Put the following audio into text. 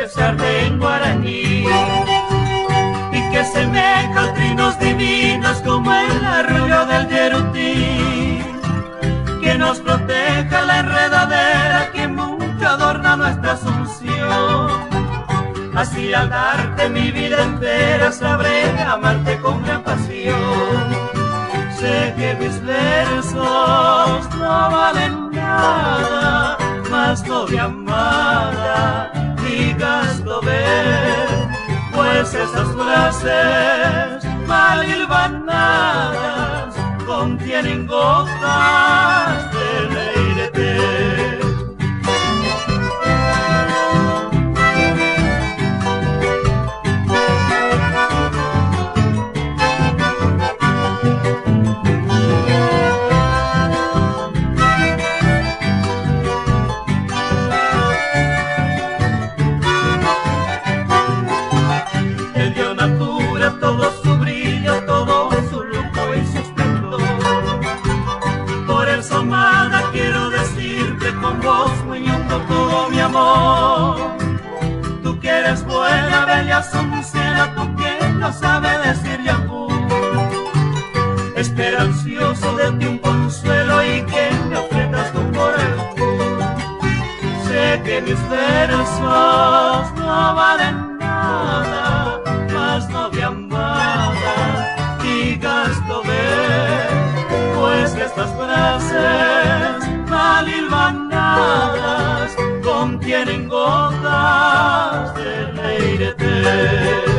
expresarte en guaraní y que semeja trinos divinos como el arroyo del Yerutí, que nos proteja la enredadera que mucho adorna nuestra Asunción. Así al darte mi vida entera sabré amarte con gran pasión. Sé que mis versos no valen nada, mas novia amada, digaslo ver, pues esas frases mal hilvanadas contienen gotas de leirete. Todo su brillo, todo su lujo y su esplendor. Por eso, amada, quiero decirte con voz muy hondo todo mi amor. Tú que eres buena, bella, Azucena, tú que no sabes decir Yambú. Espero ansioso de ti un consuelo y que me ofrendas tu corazón. Sé que mis versos no valen nada, mas novia amada, digaslo ver, pues estas frases mal hilvanadas contienen gotas de leirete.